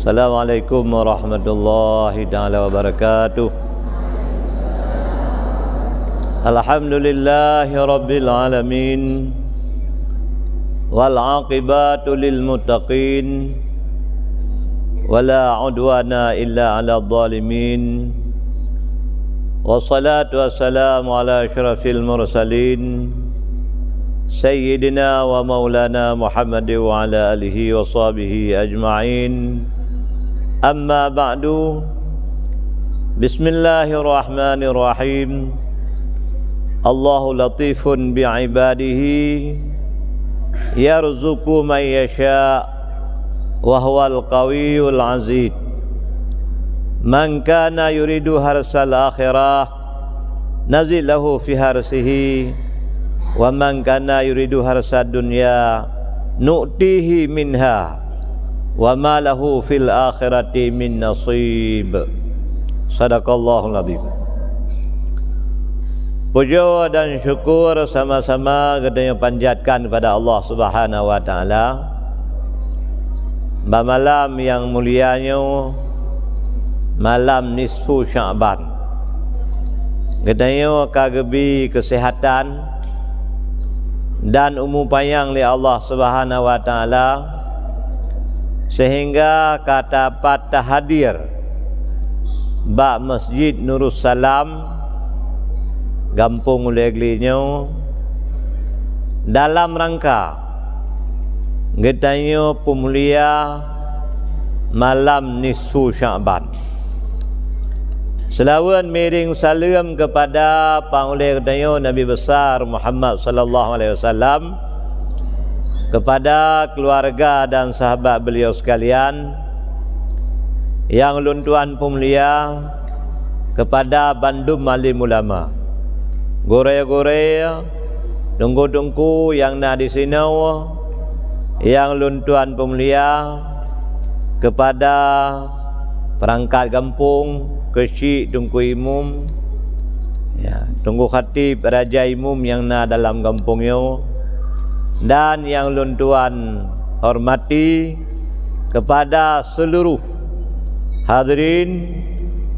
Assalamualaikum warahmatullahi ta'ala wabarakatuh. Alhamdulillahi rabbil alamin, wal aqibatu lil muttaqin, wala udwana illa ala zalimin. Wassalatu wassalamu ala asyrafil mursalin, Sayyidina wa maulana Muhammad wa ala alihi wa sahbihi ajma'in. Amma ba'du. Bismillahirrahmanirrahim. Allahu latifun bi'ibadihi, yarzuqu man yasha' wa huwal qawiyyul aziz. Man kana yuridu harsal akhirah nazil lahu fi harsihi, wa man kana yuridu harsad dunya nu'tihi minha, wa ma lahu fil akhirati min nasib. Sadaqallahul azim. Puja dan syukur sama-sama kita panjatkan kepada Allah Subhanahu wa taala. Malam yang mulianya, malam nisfu Sya'ban, katanya kagebi kesehatan dan umupayang li Allah Subhanahu wa taala, sehingga kata patah hadir ba Masjid Nurus Salam Gampung Uleglinyo dalam rangka katanya pemulia malam nisfu Sya'ban. Selawan miring salam kepada panglih katanya Nabi besar Muhammad sallallahu alaihi wasallam, kepada keluarga dan sahabat beliau sekalian, yang luntuan pemulia, kepada bandum alim ulama, gore-gore, dengku-dengku yang na di sini, yang luntuan pemulia, kepada perangkat kampung, kesyik tunggu imum, ya, tunggu khatib raja imum yang na dalam kampungnya, dan yang luntuan hormati kepada seluruh hadirin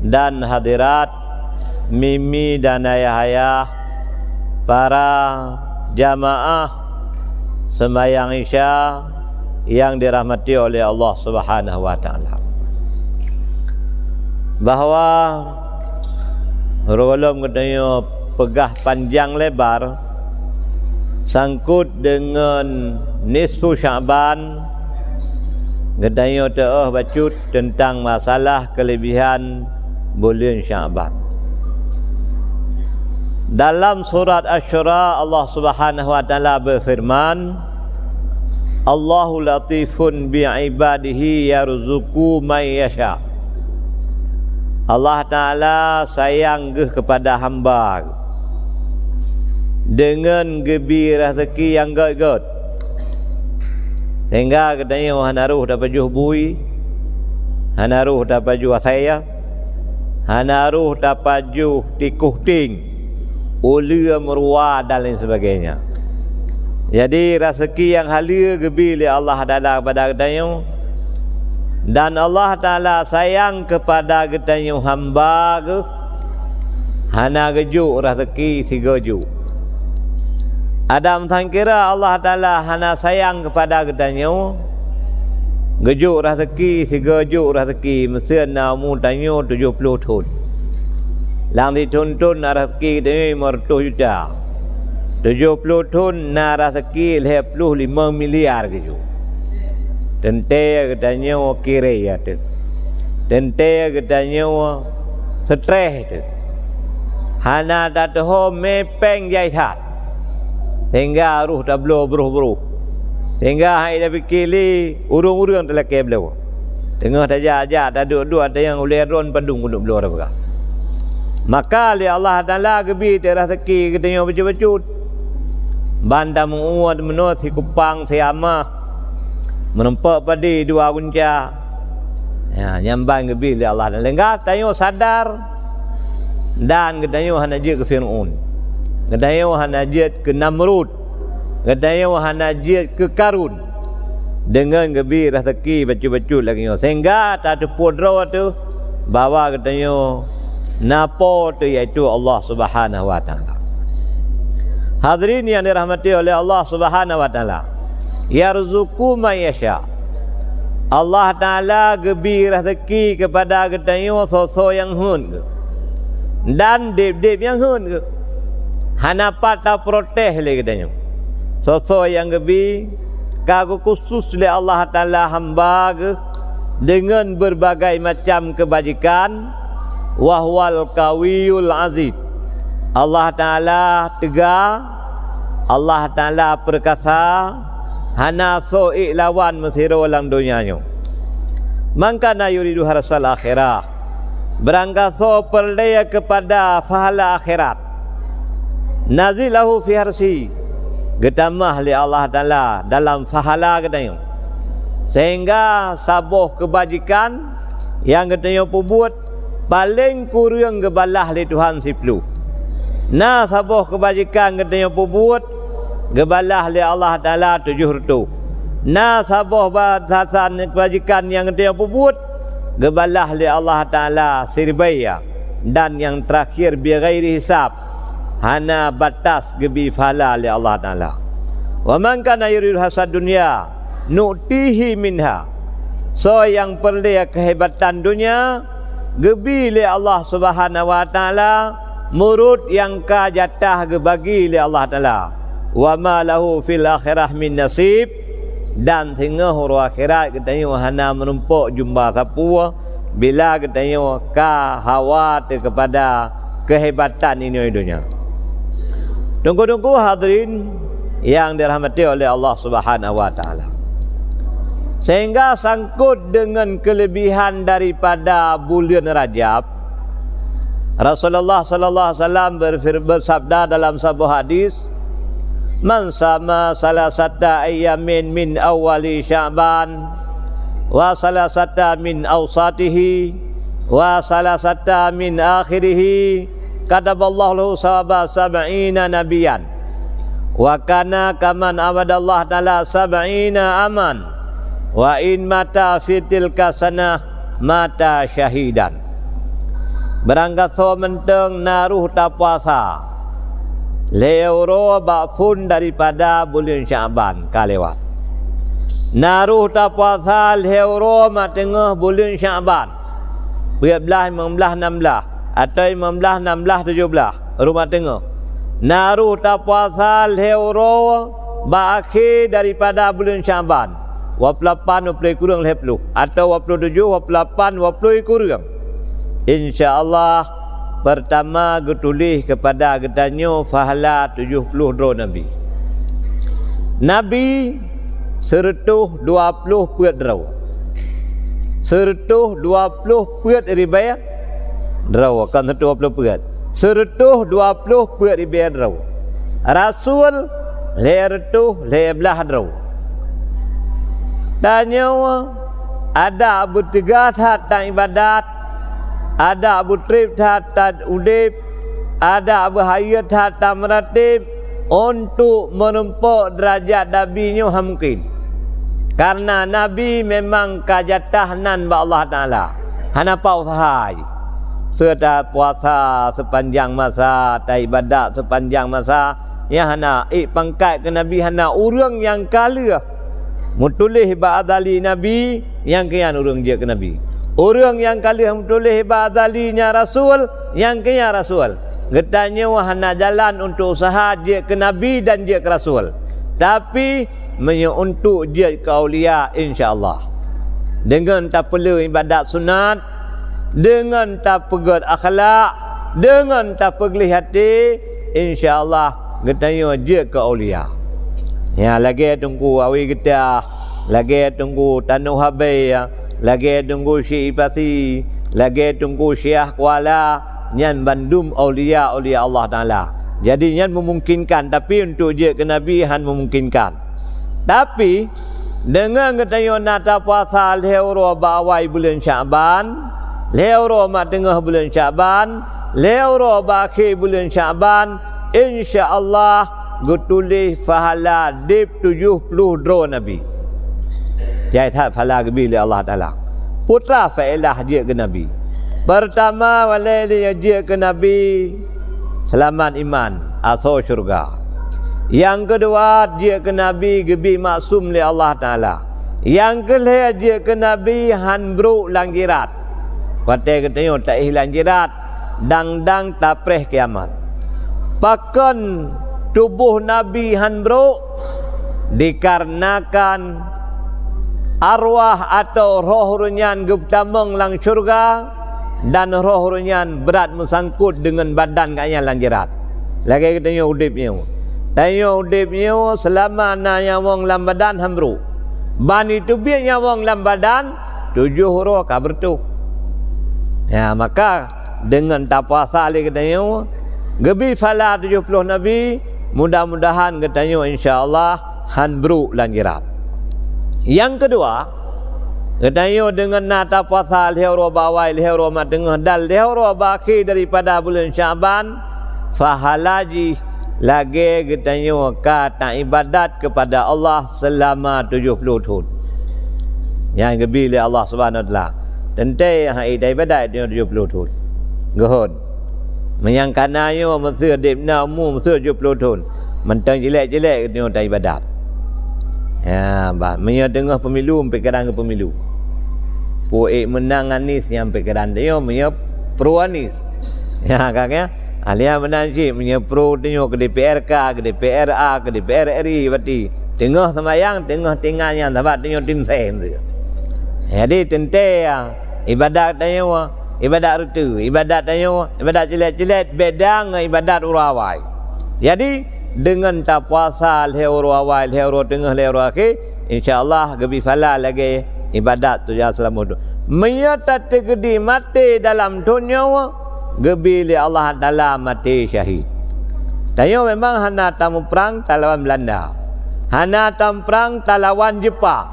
dan hadirat, mimi dan ayah-ayah, para jamaah sembahyang Isya yang dirahmati oleh Allah Subhanahu wa taala. Bahawa Rolom katanya pegah panjang lebar sangkut dengan nisfu Sya'ban, katanya bacut tentang masalah kelebihan bulan Sya'ban. Dalam surat Asy-Syura Allah Subhanahu wa taala berfirman, Allahu latifun bi'ibadihi yarzuqu man yasha'. Allah Ta'ala sayang kepada hamba dengan gebi rezeki yang god-god, sehingga katanya hanaruh dapat juh bui, hanaruh dapat juh saya, hanaruh dapat juh tikuh ting, ulia meruah dan lain sebagainya. Jadi rezeki yang halia gebi oleh Allah Ta'ala kepada katanya. Dan Allah Ta'ala sayang kepada katanya hamba ke hana gejuk rezeki si gejuk. Adam tangkira Allah Ta'ala hana sayang kepada katanya gejuk rezeki si gejuk rezeki mesin namu tanya 70 tahun. Lang dituntun rezeki ini 50 juta. 70 tahun na rezeki 25 miliar gejuk. Tente katanya kira ya tu, tente katanya stres tu, hana tak tahu mepeng jai hat, sehingga ruh tak beruh, sehingga hai dah fikir li urung-urung telah kebelu, tengah tajak tak duduk ada yang ulai ron pandung duduk beluar apa? Maka li Allah Taala gebi rezeki katanya becut-becut, banda menguat menus hikupang siamah. Menempak padi dua gunca, ya, nyambang ke bil Allah dan lenggat tayo sadar dan kedayo hanajit ke Fir'aun, kedayo hanajit ke Namrud, kedayo hanajit ke Karun, dengan gebi rezeki baju-baju lagi sehingga tak ada podro tu bawa katanya napa tu iaitu Allah Subhanahu wa taala. Hadirin yang dirahmati oleh Allah Subhanahu wa taala, yarzuqu may yasha. Allah taala gebi rezeki kepada katanya so yang hun dan dip yang hun ke hana patah protes le katanya so yang gebi kagu khusus oleh Allah Ta'ala hamba dengan berbagai macam kebajikan. Wahwal kawiyul aziz. Allah Ta'ala tegak, Allah Ta'ala perkasa, hana so'ik lawan mesiro dalam dunianya. Mangkana yuridu harsal akhirah, berangkat so perlaya kepada pahala akhirat. Nazilahu fi harsi, getamah li Allah Ta'ala dalam pahala katanya. Sehingga sabuh kebajikan yang katanya buat paling kurang gebalah li Tuhan 10. Nah sabuh kebajikan katanya buat gebalah li Allah Ta'ala 700. Nah sabuh batasan kebajikan yang katanya buat gebalah li Allah Ta'ala sirbaya. Dan yang terakhir bighairi hisab, hana batas gebi pahala li Allah Ta'ala. Wa man kana yuridu hasad dunya nu'tihi minha. So yang perlu kehebatan dunia gebi li Allah Subhanahu wa taala, murud yang ka jatah gebagi li Allah Ta'ala. Wa ma lahu fil akhirah min nasib, dan sehingga huru akhirat katanya hana menumpuk jumpa sapu bila katanya ka khawatir kepada kehebatan ini dunia. Tunggu-tunggu hadirin yang dirahmati oleh Allah Subhanahu wa taala. Sehingga sangkut dengan kelebihan daripada bulan Rajab, Rasulullah sallallahu alaihi wasallam bersabda dalam sebuah hadis, "Man sama salasata ayyamin min awali Sya'ban wa salasata min awsatihi wa salasata min akhirih, kataballahu lahu sawaba sab'ina nabiyan wa kana kaman abadallah ta'ala sab'ina aman wa in mata fi tilka sanah mata syahidan." Berangkat so menteng naruh tak puasa leuro bakfun daripada bulan Sya'ban kalewat. Naruh tak puasa leuro mak tengah bulan Sya'ban 14, 15, 16 atau 15, 16, 17 rumah tengah. Naruh tak puasa leuro berakhir daripada bulan Sya'ban 28, 20 kurang 20 atau 27, 28, 20 kurang. InsyaAllah pertama getulih kepada getanyo fahala 70 dro Nabi. Nabi sertuh 20 puat dro. Sertuh 20 puat ribayat dro kan 20 puat. Sertuh 20 puat ribayat dro. Rasul lertuh lebelah dro. Tanya ada Abu Tegas tak ibadat, ada Abu Trib tak udip, ada Abu Hayat tak meratib untuk menumpuk derajat Nabi-Nya mungkin. Karena Nabi memang kajatahnan ba Allah Ta'ala. Hana pau sahai. Sudah puasa sepanjang masa, tak ibadat sepanjang masa, ya hana pangkat ke Nabi hana urang yang kala mutulih ba'dali Nabi yang kian urang dia ke Nabi. Orang yang kali mutulih ba'dalinya Rasul yang kian Rasul. Getanya wahana jalan untuk usaha dia ke Nabi dan dia ke Rasul. Tapi untuk dia ke aulia insya-Allah. Dengan tak perlu ibadat sunat, dengan tak pegat akhlak, dengan tak pergi hati, insya-Allah getanya dia ke aulia. Ya lagi tunggu awi kita, lagi tunggu tanuh habai ya, lagi tunggu syi'ipati, lagi tunggu syiah kuala, nyan bandum aulia Allah Ta'ala. Jadi nyan memungkinkan, tapi untuk dia ke Nabi han memungkinkan. Tapi dengan katanya nata puasa leuro bawai bulan Sya'ban, leuro mak tengah bulan Sya'ban, leuro akhir bulan Sya'ban, insya-Allah gutulih fahala dip 70 dro Nabi. Jai tak fala gebi li Allah Ta'ala. Putra faedah dia ke Nabi. Pertama walai dia ke Nabi selamat iman, asal syurga. Yang kedua dia ke Nabi gebi maksum li Allah Ta'ala. Yang kelih dia ke Nabi hanbruk langjirat. Kata katanya tak hilang jirat, dang-dang tapreh kiamat. Pakan tubuh Nabi hanbruk dikarenakan arwah atau roh runyan guptameng lang syurga dan roh runyan berat mesangkut dengan badan kaya langjirat. Lagi katanya udipnya. Tanya udipnya selama na nyawang lam badan hanbruk. Bani tu biar nyawang lam badan 7 roh kabar tu. Ya, maka dengan tak puasa lagi katanya gebi fala 70 Nabi, mudah-mudahan katanya insya-Allah hanbruk langjirat. Yang kedua katanya dengan nata puasa lihoro bawai lihoro matengah dal lihoro baki daripada bulan Syaban fahalaji lagi katanya kata ibadat kepada Allah selama 70 tahun. Yang gebi oleh Allah Subhanahu Wa Taala. Tentai hai ibadat dia 70 tahun. Gehon. Menyangkanayo mesir dipna umum mesir 70 tahun. Mentang jelek-jelek dia tak ibadat. Ya, bah, menya tengah pemilu sampai kadang ke pemilu. Puik menang Anis yang sampai kadang dia menya pro Anis. Ya, kakak. Alia menanci menya pro tengok ke DPRK, ke DPRA, ke DPR RI berarti tengah sembahyang, tengah tinggalnya sebab tengok tim sen tu. Jadi tentai ibadat tanya ibadat rutu, ibadat tanya ibadat jelek-jelek beda dengan ibadat urawai. Jadi dengan tak puasa lehoro awal lehoro tengah lehoro akhir insya-Allah gebi fala lagi ibadat tu ya selama tu. Menyata tegedi mati dalam dunia gebi li Allah Taala mati syahid. Tanya memang hana tamu perang talawan Belanda. Hana tamu perang talawan Jepang.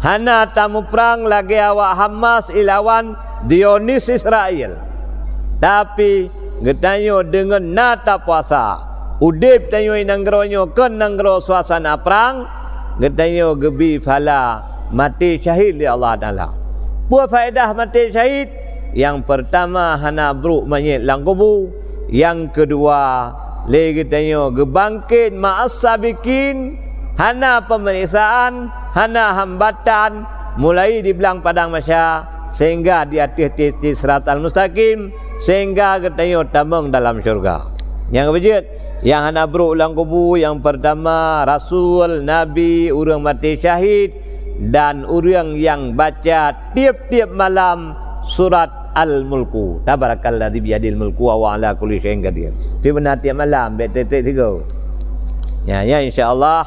Hana tamu perang lagi awak Hamas ilawan Dionis Israel. Tapi getanyo dengan nata puasa udip tanyo inanggeronyo ken nanggero suasana perang getanyo gebi fala mati syahid li Allah Taala. Buat faedah mati syahid yang pertama hana bruk mayit lang kubu, yang kedua lagi tanyo gebangkit ma'as sabikin, hana pemeriksaan, hana hambatan mulai di belang padang masya sehingga di atas titik siratal mustaqim sehingga getanyo tamang dalam syurga. Yang kebejit yang hana bruk lang kubu, yang pertama Rasul, Nabi, orang mati syahid dan orang yang baca tiap-tiap malam surat Al-Mulku. Tabarakalladzi biyadil mulku wa ala kulli syai'in qadir. Fi benar tiap malam bet-bet 3. Ya insya-Allah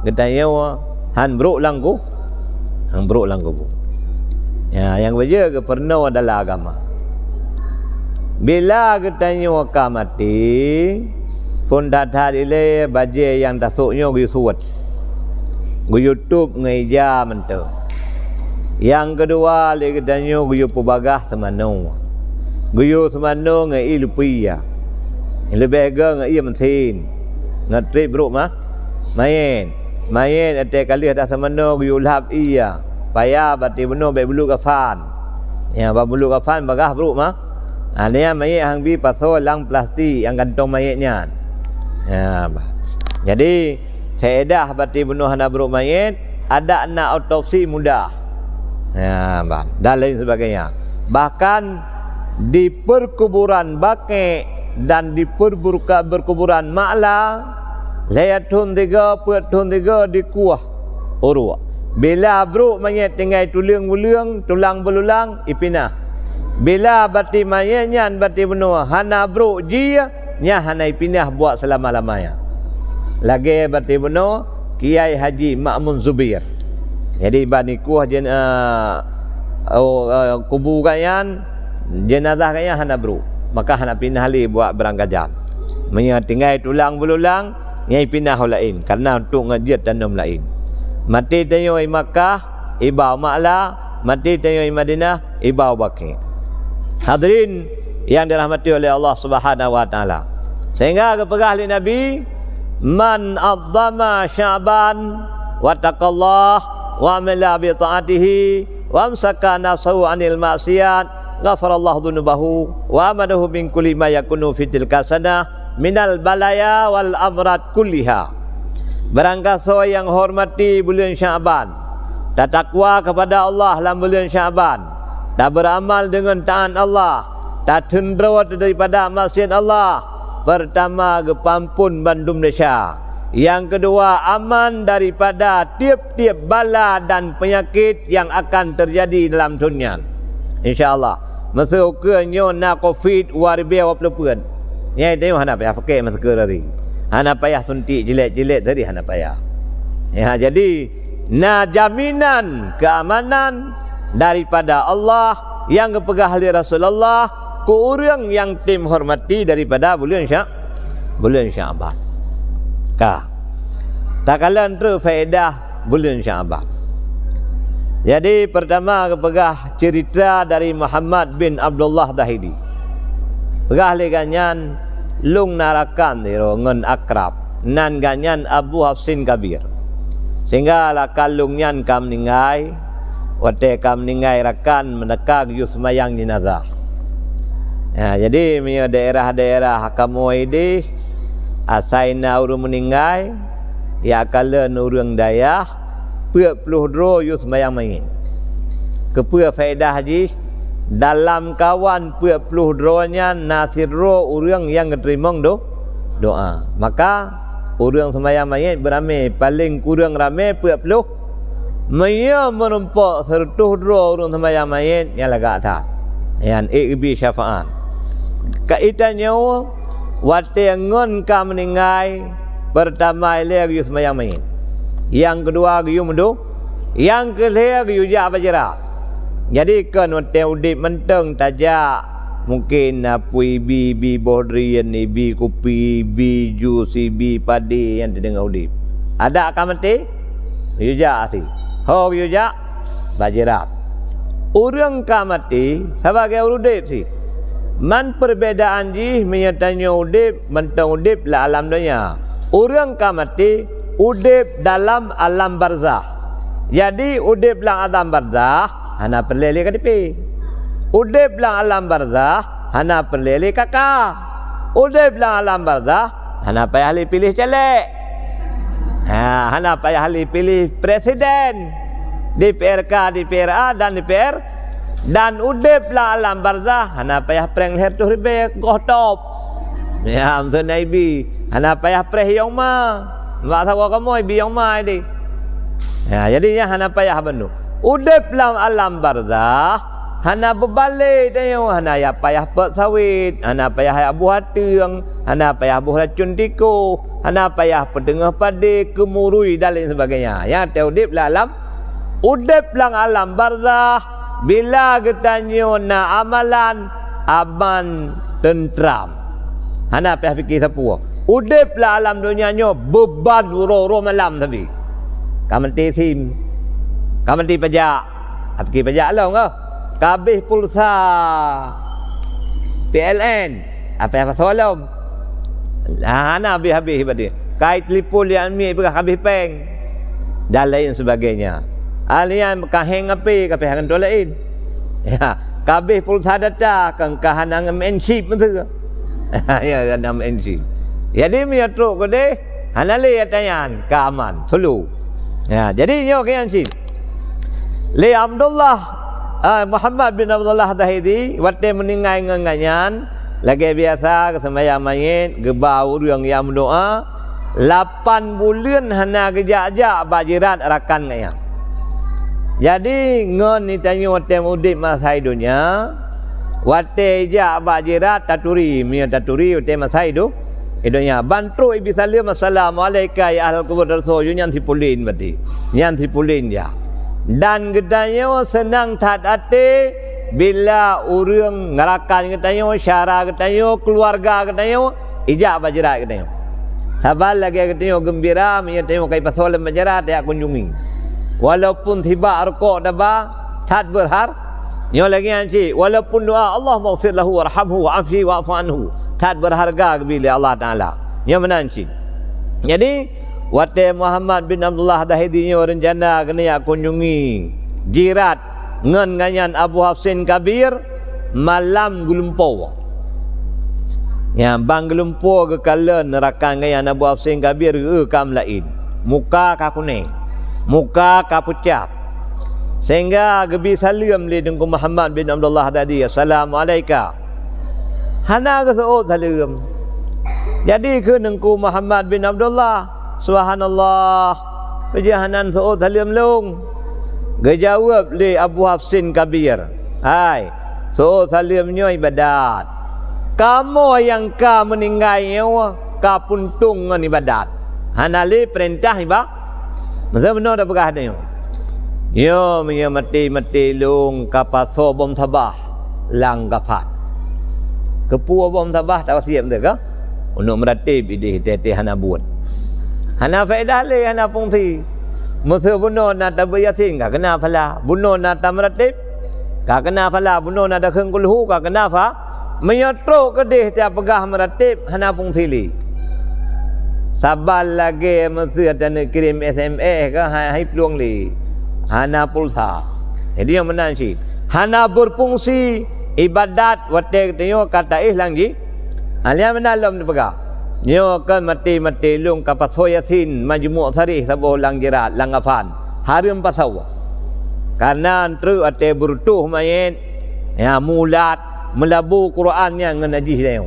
getanyo han bruk lang ku. Han bruk lang ku. Ya yang beja ke pernah adalah agama. Bila getanyo ka mati pun datang ile baje yang tasuknya gu suwat. Gu YouTube ngeja mentu. Yang kedua lagi danyo guyo pubagah semano. Guyo semano ngai lupiya. Lebih ge ngai mentin. Ngatri bro mah. Main ate kali ada semano guyo lap iya. Paya bati beno be bulu kafan. Ya ba bulu kafan bagah bro mah. Ania mayit hang bi pasol lang plastik yang kantong mayitnya. Ya bah. Jadi faedah bati beno hana bro mayit ada nak autopsi mudah. Ya, dan lain sebagainya. Bahkan di perkuburan baki dan di perkuburan Ma'la layatun 3 pertun 3 di kuah urwa. Bila bro mayat tinggal tulang belulang ipinah. Bila bati mayatnya bati benua hana bro jia nya hana ipinah buat selama-lamanya. Lagi bati benua Kiai Haji Ma'mun Zubir. Jadi bani kuah kubu kayan jenazah kayan hana bro. Maka hana pindah li buat berangkajan. Menya tinggal tulang belulang nyai pindah lain karena untuk ngajiat tanam lain. Mati tayo ai Makkah ibau Ma'la, mati tayo ai Madinah ibau Baqi. Hadirin yang dirahmati oleh Allah Subhanahu wa taala. Sehingga kepegah li Nabi man adzama Sya'ban wa taqallah wa amila bi ta'atihi wa amsaka nafsahu 'anil ma'siyat ghafarallahu dhunubahu wa amadahu min kulli ma yakunu fi tilka sanah minal balaya wal amrad kulliha. Barangkali yang hormati bulan Syaban, tak takwa kepada Allah dalam bulan Syaban, tak beramal dengan taat Allah, tak cenderung daripada maksiat Allah, pertama gepampun bandum Malaysia. Yang kedua, aman daripada tiap-tiap bala dan penyakit yang akan terjadi dalam dunia. InsyaAllah. Masa ukurnya nak COVID warbiah waplepuan. Ya, tengok hana payah pakai masa kerari. Hana payah suntik jilet-jilet tadi hana payah. Ya, jadi na jaminan keamanan daripada Allah yang kepegah oleh Rasulullah ke orang yang tim hormati daripada bulan Syaban. Tak kalah antara faedah bulan Syaban. Jadi pertama kepegah cerita dari Muhammad bin Abdullah Dahidi. Pegah leganyan lung narakan diro ngen akrab nan ganyan Abu Hafsin Kabir. Sehingga lakal lungyan kam ningai wate kam ningai rakan menekak yusmayang jenazah. Ya, jadi punya daerah-daerah kamu ini asaina urang meninggal ya kala urang dayah puluh dro yusmayang main. Kepua faedah haji dalam kawan 40 dronya nasirro orang yang terima doa. Maka orang sembahyang mayit beramai paling kurang ramai 40. Maya merempak 100 dro orang sembahyang mayit yang lagak atas. Yang ikbi syafaat. Kaitannya wate ngon ka meninggal pertama lagi sembahyang mayit. Yang kedua giu mendu. Yang ketiga giu ja bajara. Jadi kan wate udip menteng tajak mungkin pui bi bodrian ni bi kopi bi jus bi padi yang terdengar udip. Ada akan mati? Yuja asih. Ho yuja bajirat. Orang ka mati sebagai udip sih. Man perbedaan ji menyatanya udip menteng udip la alam dunia. Orang ka mati udip dalam alam barzah. Jadi udip dalam alam barzah hana perlele kadipi. Udip lang alam barzah hana perlele kakak. Udip lang alam barzah hana payah li pilih caleg. Hana payah li pilih presiden, DPRK, DPRA dan DPR. Dan udip lang alam barzah hana payah preng her tu ribe gohtop. Ya amtun naibi hana payah preh yang ma. Mak sawa kamu ibi yang ma ini. Ya jadinya hana payah benu. Udip lang alam barzah hana berbalik tengok hana ya payah pek sawit, hana payah buah tiang, hana payah buah racun tikus, hana payah pedengah padi kemurui dan lain sebagainya. Yang udip lang alam barzah bila ketanya na amalan aman tentram. Hana payah fikir siapa. Udip lang alam dunianya beban uro malam tadi. Kamanti sim Kamanti pajak. Pergi pajak lah kau. Kabih pulsa PLN. Apa yang pasal lah? Hana habis pada. Kait telefon yang ambil pergi kabih peng. Dan lain sebagainya. Alian kaheng api kabih hangan tu lain. Ya, kabih pulsa data kengkahan hangan menship betul. Ya, kan menship. Jadi mi truk kode hanale tanyan keaman selu. Ya, jadi yo kian sih. Li Abdullah Muhammad bin Abdullah Dahidi wate meninggal nganganyan lagi biasa kesembahyang mayit gebau urang yang mendoa 8 bulan hana gejak-jak bajirat rakan ngayang. Jadi ngon ni tanya wate mudip masa dunia wate jak bajirat taturi mi taturi wate masa hidup idonya bantu ibi salim assalamualaikum ya ahlul kubur rasul nyan tipulin berarti nyan tipulin ya. Dan gedanya senang tak hati bila orang ngerakan gedanya, syara gedanya, keluarga gedanya, ijak bajirat gedanya. Sabar lagi gedanya gembira, menyertai kai pasal bajirat dia kunjungi. Walaupun tiba rokok daba, tak berhar. Nyo lagi anci, walaupun doa Allah maghfir lahu warhamhu wa'afi wa'fu anhu, tak berharga bila Allah Taala. Nyo menanci. Jadi Wate Muhammad bin Abdullah dahidinya rencana kena kunjungi jirat ngan ganyan Abu Hafsin Kabir malam gelumpo. Ya bang gelumpo ke kala nerakan ganyan Abu Hafsin Kabir kam lain. Muka ka kuning, muka ka pucat. Sehingga gebi salam li dengan Muhammad bin Abdullah tadi. Assalamualaikum. Hana ke seot salam. Jadi ke nengku Muhammad bin Abdullah. Subhanallah. Pejahanan seot salam long. Gejawab li Abu Hafsin Kabir. Hai. Seot salamnya ibadat. Kamu yang ka meninggalnya ka puntung dengan ibadat. Hana li perintah ibadat. Masa benar dah pegah dia. Yo punya mati lung kapaso bom tabah lang gafat. Kepu bom tabah tak siap dah ke? Untuk meratib ide tete hana buat. Hana faedah le hana fungsi. Masa bunuh nak tabu yasin ka kena pala. Bunuh nak tamratib ka kena pala. Bunuh nak dak kulhu ka kena fa. Menyotro kedih tiap pegah meratib hana fungsi li. Sabar lagi masa dan kirim SMS ke hai peluang li. Hana pulsa. Jadi yang menang si. Hana berfungsi ibadat wate tengok kata lang ji. Alia menalom ni pegah. Nyo kan mati lung kapas yasin majmu' sarih sabuh lang jirat lang afan. Harum pasaw. Karena antru ate bertuh main ya mulat melabu Quran yang najis dia.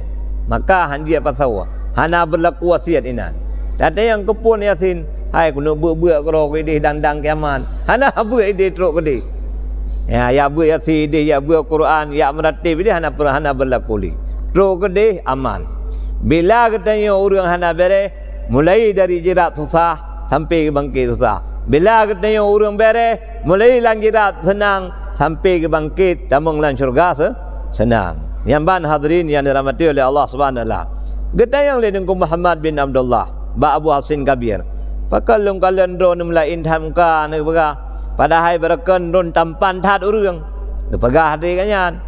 Maka handia pasaw. Hana berlaku wasiat inan. Data yang kepun yasin hai kuno buat kerok ini dandang kiaman. Hana buat ini teruk kedi. Ya buat yasin dia, ya buat Quran, ya meratib dia hana berlaku li. Teruk kedi aman. Bila katanya orang hana bere, mulai dari jirat susah sampai ke bangkit susah. Bila katanya orang bere, mulai lang jirat senang sampai ke bangkit tamang lan syurga senang. Yang ban hadirin yang dirahmati oleh Allah Subhanahu wa taala. Katanya dengan Muhammad bin Abdullah, ba Abu Hafsin Kabir. Pakalung kalian drone melain hamka ni pegah. Padahal berakan drone tampan tat urang. Pegah hati kanyan.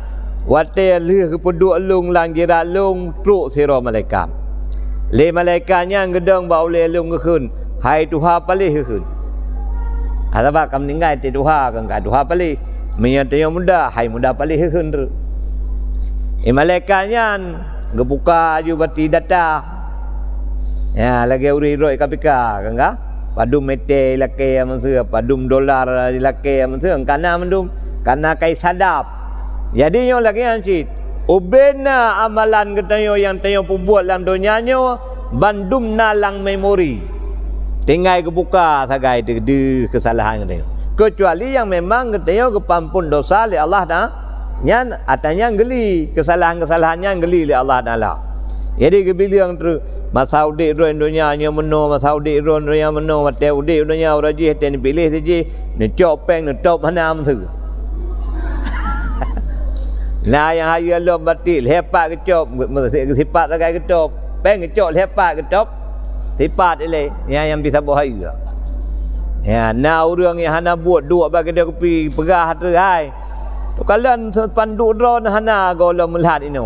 Wate leh kepeduk lung langjirat lung truk sira malaikat. Le malaikatnya gedang ba oleh lung keun. Hai Tuhan palih keun. Asaba kam ninggai ti Tuhan kan ka Tuhan palih. Menyatanya muda, hai muda palih keun tu. Malaikatnya gebuka ju bati data. Ya lagi uri-uri KPK kan ka? Padum mete laki manusia, padum dolar laki manusia, kana mendum, kana kai sadap. Jadi yo lagi ancit. Ubena amalan ketayo yang tayo buat dalam dunianya bandum nalang memori. Tinggal kebuka sagai de kesalahan ketayo. Kecuali yang memang ketayo kepampun dosa oleh Allah dah. Nyan atanya geli kesalahan-kesalahannya geli oleh Allah Taala. Jadi kebiliang tu masa udik ron dunia nya meno masa udik ron dunia meno mate udik dunia raji ten pilih saja ne cop peng ne top hanam tu. Nah yang hayu lo batil hepat ke cop sifat sagai ke cop peng ke cop hepat ke cop sifat ile yang bisa buat hayu. Ya na urang yang hana buat dua bagi dia kepi pegah tu hai. Tu kalian pandu ron hana golo melihat ini.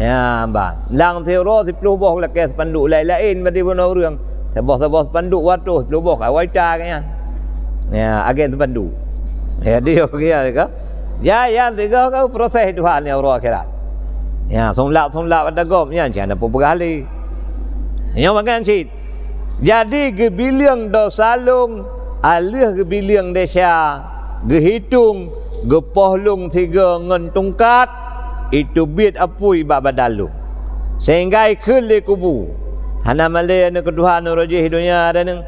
Ya mbak, lang teoro 10 boh laki sepanduk lain-lain bagi pun orang. Sebab sepanduk waktu 10 boh awal caknya. Ya, agen sepanduk. Ya dia kira ke? Ya tiga kau proses Tuhan ni orang akhirat. Ya, songlap ada gom nya jangan apa berkali. Yang makan sit. Jadi gebiliang dosa lung, alih gebiliang desa, gehitung, gepohlung 3 ngan tungkat. Itu bid apui bak badalu sehingga ikut le kubu hana male ne kedua ne roji hidunya ada neng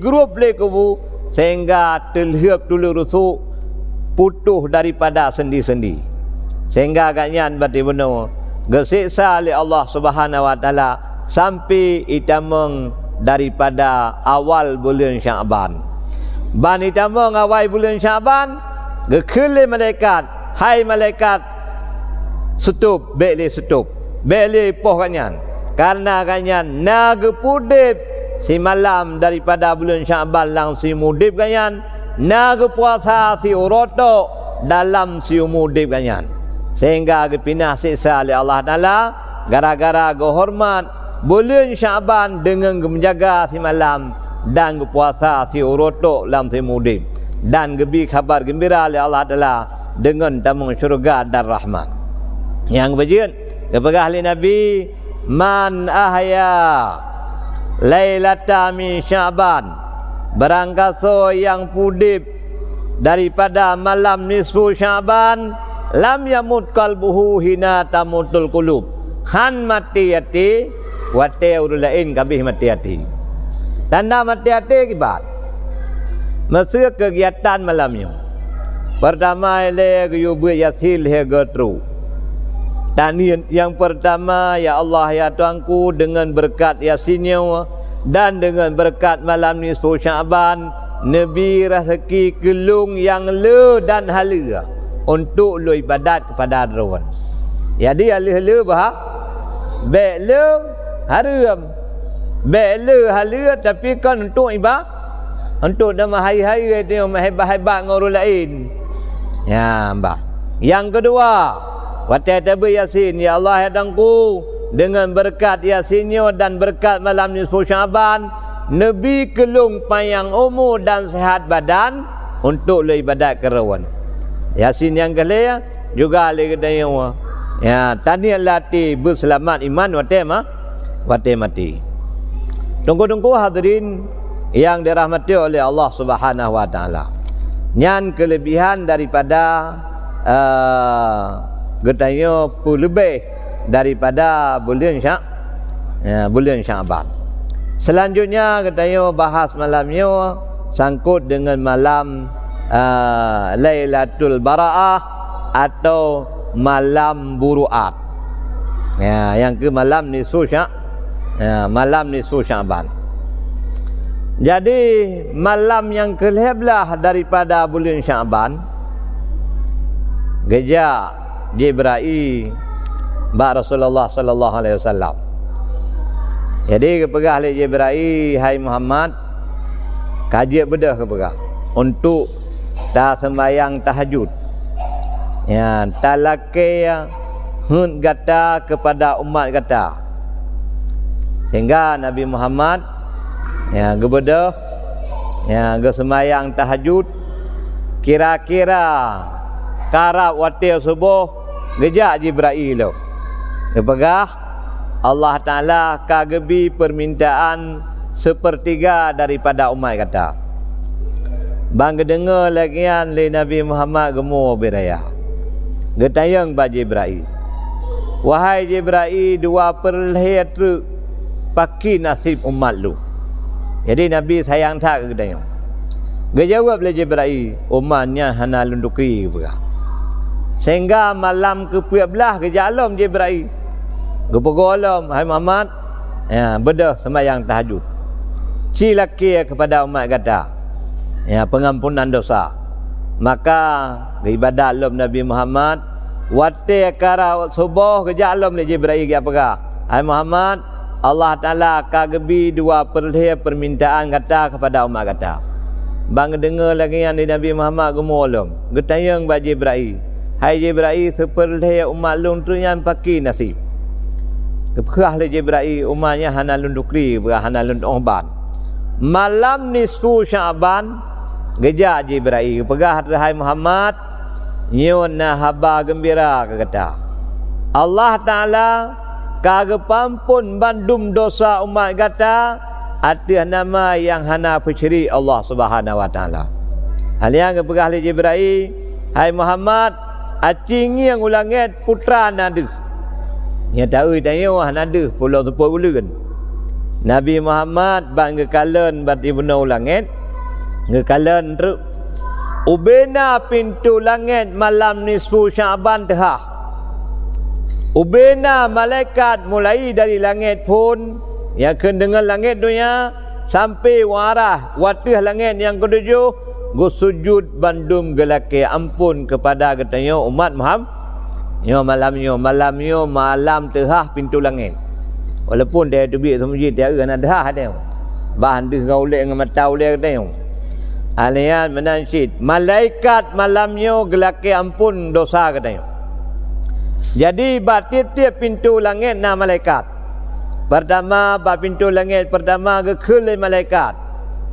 grup le kubu sehingga terhiap dulu rusuk putuh daripada sendi-sendi sehingga ganyan berarti benar gesiksa oleh Allah Subhanahu wa taala sampai itameng daripada awal bulan Syaban ban itameng awal bulan Syaban gekele malaikat hai malaikat setup, beli poh kanyan. Karena kanyan naga pudip si malam daripada bulan Syaban lang si mudip kanyan. Naga puasa si uroto dalam si mudip kanyan. Sehingga kepinah siksa oleh Allah Ta'ala gara-gara kehormat bulan Syaban dengan menjaga si malam dan berpuasa si urotok dalam si mudim dan gebi khabar gembira oleh Allah Ta'ala dengan tamu syurga dan rahmat. Yang kebajikan kepada ahli Nabi, man ahya lailata min Syaban, barangkaso yang pudip daripada malam nisfu Syaban, lam yamut qalbuhu hina tamutul qulub, han mati hati wate urul lain kabih mati hati. Tanda mati hati kibat masa kegiatan malamnya pertama le yubu yasil he getru. Dan yang pertama, ya Allah ya Tuanku, dengan berkat Yasinnya dan dengan berkat malam nisfu Syaban, Nabi rezeki kelung yang le dan hala untuk lu ibadat kepada Rawan. Jadi le bah baik le haram, baik le hala, tapi kan untuk ibadat, untuk nama hari-hari dia hebat-hebat dengan orang lain. Ya, mbak. Yang kedua, Watatabu Yasin, ya Allah ya Tuanku, dengan berkat Yasinnya dan berkat malam nisfu Syaban, Nabi kelung panjang umur dan sehat badan untuk le ibadat kerawan. Yasin yang kelih juga le kedaya. Ya, tani lati berselamat iman wate mati. Tunggu-tunggu hadirin yang dirahmati oleh Allah Subhanahu wa taala. Nyan kelebihan daripada getanya lebih daripada bulan Syaban. Selanjutnya getanya bahas malamnya sangkut dengan malam Lailatul Bara'ah atau malam buru'at. Ya, yang ke malam nisfu Syaban. Jadi malam yang ke-11 daripada bulan Syaban, gejak Jibril ba Rasulullah sallallahu alaihi wasallam. Jadi kepada ahli Jibril, hai Muhammad, kaji bedah kepada untuk dah sembahyang tahajud. Ya, talake hun kata kepada umat kata. Sehingga Nabi Muhammad ya gebedah ya ge sembahyang tahajud, kira-kira karab waktu subuh gejak Jibril lo. Kepegah Allah Ta'ala kagebi permintaan sepertiga daripada umat kata. Bang dengar lagian le Nabi Muhammad gemur beraya. Getayang ba Jibril. Wahai Jibril, 2/3 paki nasib umat lu. Jadi Nabi sayang tak getayang. Gejawab le Jibril, umatnya hana lunduki berah. Sehingga malam ke-12 kejalam Jibril. Gepegolam, hai Muhammad, ya, bedah sembahyang tahajud. Cilaki kepada umat kata, ya, pengampunan dosa. Maka ibadat lom Nabi Muhammad, wate kara subuh kejalam le Jibril ke apa? Hai Muhammad, Allah Ta'ala kagebi 2/3 permintaan kata kepada umat kata. Bang dengar lagi yang di Nabi Muhammad gemolom. Getayang ba Jibril. Hai Jibril, 1/3 umat lum tu yang paki nasib. Keperah le Jibril, umatnya hana lundukri, hana lundoban. Malam nisfu Syaban, gejak Jibril. Keperah hai Muhammad, nyona haba gembira kata. Allah Ta'ala kagepampun bandum dosa umat kata, atas nama yang hana perceri Allah Subhanahu wa taala. Hal yang keperah le Jibril, hai Muhammad, acingi yang ulangit putra nadu. Yang tahu tanya nadu pulau tepuk bulan. Nabi Muhammad bang ngekalan bati benar langit. Ngekalan teruk. Ubena pintu langit malam nisfu Syaban tehah. Ubena malaikat mulai dari langit pun yang dengan langit dunia sampai warah watih langit yang ketujuh gusujud bandum gelake ampun kepada katanya umat Muhammad. Malam tehah pintu langit. Walaupun dia tu biar semua dia ada dah dia. Bahan dia gaulek dengan mata ulek dia. Alian menansyid, malaikat malamnya gelake ampun dosa katanya. Jadi tiap-tiap pintu langit na malaikat. Pertama, bab pintu langit pertama gekul malaikat.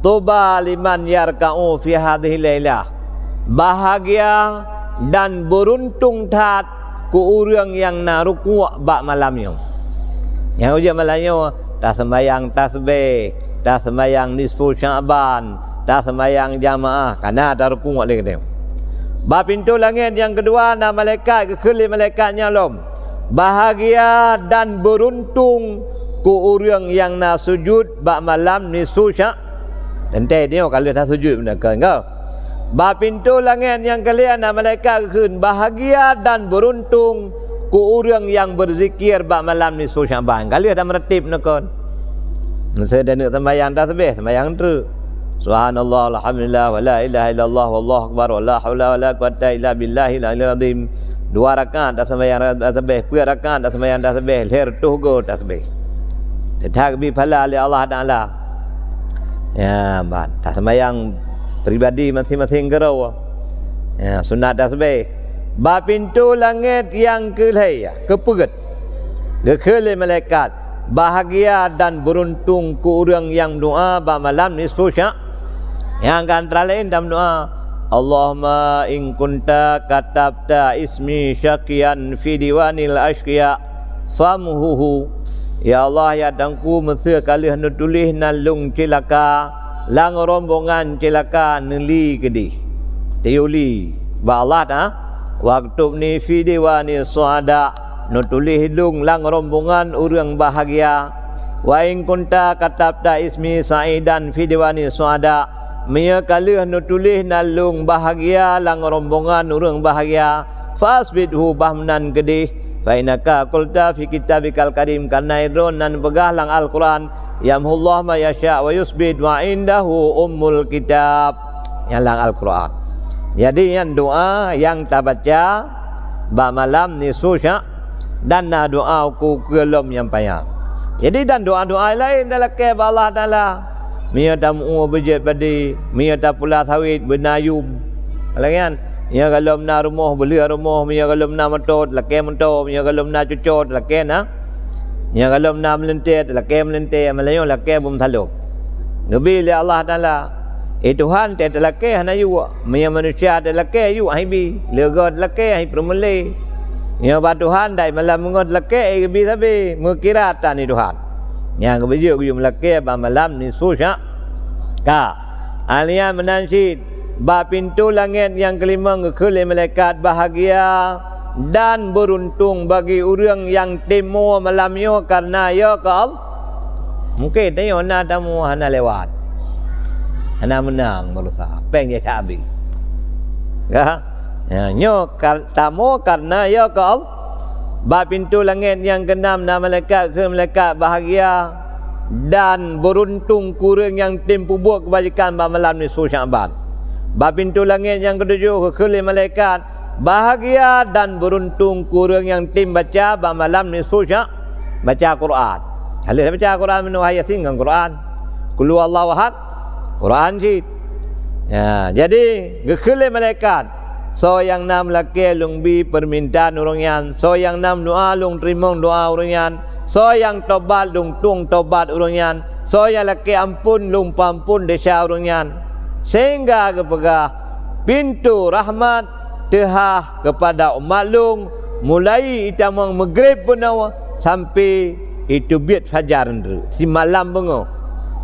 Tuba liman yarka'u fi hadhihi lailah. Bahagia dan beruntung tat ku urang yang naruku bab malamnya. Yang ujian malamnya tak sembahyang tasbih, tak sembahyang nisfu Sya'ban, tak sembahyang jamaah karena ada ruku lagi dia. Bab pintu langit yang kedua, na malaikat gekul malaikatnya lom. Bahagia dan beruntung ku urang yang nak sujud bak malam ni susyak. Nanti dia kalau tak sujud benda ke engkau. Bab pintu langit yang kalian nak malaikat keun bahagia dan beruntung ku urang yang berzikir bak malam ni susyak bang. Kalau ada meretip nak kon. Saya dah nak sembahyang tasbih, sembahyang tu. Subhanallah, alhamdulillah, wa la ilaha illallah, wallahu akbar, wa la haula wa la quwwata illa billahil aliyyil azim. 2 rakaat dah sembahyang tasbih, 2 rakaat dah sembahyang tasbih, leher tuh go tasbih. Takbir pahala oleh Allah Ta'ala. Ya, tak sembahyang pribadi masing-masing gerau. Ya, sunat tasbih. Bab pintu langit yang kepegat. Gekul malaikat. Bahagia dan beruntung ku urang yang doa bab malam ni susyak. Yang antara lain dalam doa, Allahumma in kunta katabta ismi syakian fi diwanil ashqiya famhuhu. Ya Allah, ya dangku mesti kali hendak tulis nalung cilaka, lang rombongan cilaka neli gedi. Diuli. Ba Allah dah waktu ni fi diwani suada no tulis hidung lang rombongan urang bahagia. Wa in kunta katabta ismi sa'idan fi diwani suada. Mia kali hendak tulis nalung bahagia lang rombongan urang bahagia. Fasbidhu bahmnan gedi. Fainaka qulta fi kitabikal karim karena idron nan begah lang Al-Quran yamhullah ma yasha wa yusbid wa indahu ummul kitab yang lang Al-Quran. Jadi yang doa yang tak baca bab malam ni susyak dan na doa ku kelom yang payah. Jadi dan doa-doa lain dalam ke Allah Taala. Mia tamu bejat padi, mia ta pula sawit benayum. Kan? Ya kalau nak rumah beli rumah, ya kalau nak mentot laki mentot, ya kalau nak cucot laki na, ya kalau nak melentit laki melentit, Melayu laki bum thaluk. Nabi li Allah Taala, Tuhan te laki hana yu, ya manusia te laki yu hibi, legod laki hi permule. Ya ba Tuhan dai malam mengot laki hibi sabi, mukira ta ni Tuhan. Yang kebijuk yu laki ba malam ni susyak. Ka alia menansid bab pintu langit yang kelima gekul malaikat bahagia dan beruntung bagi orang yang temu malamnya karena ya ke Allah. Mungkin dia nak tamu hana lewat. Hana menang berusaha. Peng dia cabi. Ya. Ya, nyo tamu karena ya ke Allah. Bab pintu langit yang keenam na malaikat ke malaikat bahagia dan beruntung kurang yang tempu buat kebajikan bab malam ni Sya'ban. Bab pintu langit yang ketujuh gekul malaikat bahagia dan beruntung kurang yang tim baca bab malam ni susyak baca Quran. Kalau baca Quran menu Yasin kan Quran. Qul huwallahu ahad Quran sih. Ya, jadi gekul malaikat so yang nam laki lung bi permintaan orang yan, so yang nam doa lung terima doa orang yan, so yang tobat lung tung tobat orang yan, so yang laki ampun lung pampun desa orang yan. Sehingga kepada pintu rahmat tehah kepada umat long mulai itamang maghrib punawa sampai itu biat fajar ndru si malam bengo